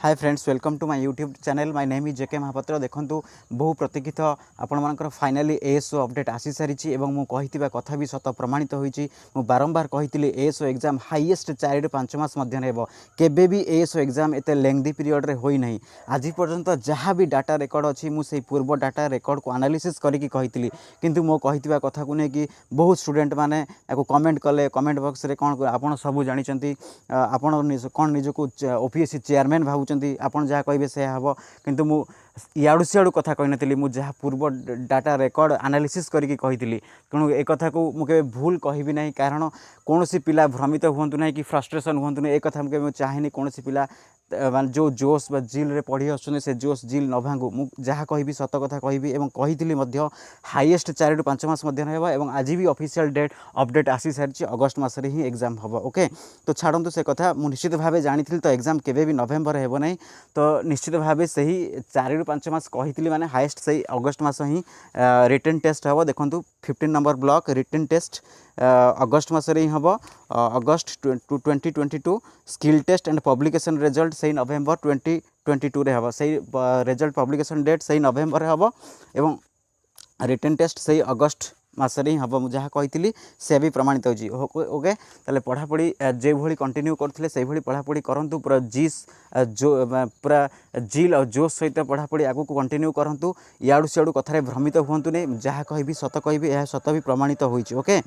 Hi friends, welcome to my YouTube channel. My name is JK Mahapatra. देखंतु बहु प्रतीक्षित आपण मानकर फाइनाली एएसओ अपडेट आसी सारी एवं मु कहितिबा कथा भी सत प्रमाणित होईची। मु बारंबार कहितिली एएसओ एग्जाम हाईएस्ट 4 ରୁ 5 मास मध्य हेबो। केबे भी एएसओ एग्जाम एते लेंथी पीरियड रे होई नहीं। आज पर्यंत जहाँ भी डाटा रेकर्ड अछि मु सेही पूर्व डाटा रेकर्ड को एनालिसिस करिकि कहितिली, किंतु मो कहितिबा कथा को नै कि बहुत स्टूडेंट माने एको कमेंट कले। कमेंट बॉक्स रे कोन आपण सब जानि चंती, आपण कोन निजको ओपीएससी चेयरमैन भाबु आपन जहाँ कहे से हम, किंतु मु इयाड़ू सियाड़ू कथा कही नी। मु जहाँ पूर्व डाटा रेकर्ड एनालिसिस करके कही तेणु एक कथा को मुझे भूल कहबी ना, कारण कौन सी पिला भ्रमित हूँ ना कि फ्रस्ट्रेशन हूँ ना, एक कथा मुझे चाहेनी कौन सी पिला मान जो जोश जिल रे पढ़ी आसुने से जोश जिल न भांगू। मु जहाँ कहि सत कथा कहि एवं कही हाईएस्ट 4 ରୁ 5 मास मध्य हेबा एवं आज भी ऑफिशियल डेट अपडेट आसी सारी अगस्त मासरे ही एग्जाम हम। ओके, तो छाड़ू से कथा मु निश्चित भाव जानी तो एग्जाम केबे भी नवेम्बर हेबो नहीं। तो निश्चित भाव से ही 4 ରୁ 5 मास कही माने हाईएस्ट से अगस्त मास ही रिटन टेस्ट हम। देखो 15 नंबर ब्लॉक रिटन टेस्ट अगस्त मासरे ही हम। अगस्त 2022 skill test and publication result से नवेम्बर 2022 रे हम। से रिजल्ट पब्लिकेशन डेट से नवेम्बर हम एवं रिटन टेस्ट से अगस्त मासरे ही हम। जहाँ कही से भी प्रमाणित होची। ओके, ताले पढ़ापढ़ी जो भली कंटिन्यू करथिले से भली पढ़ापढ़ी करंतु। पूरा पूरा जिल और जोश सहित पढ़ापढ़ी आगु को कंटिन्यू करंतु। इयाड़ू सियाड़ू कथारे भ्रमित हुंतु नहीं। जहाँ कहि सत कहि सत भी प्रमाणित होईची। ओके।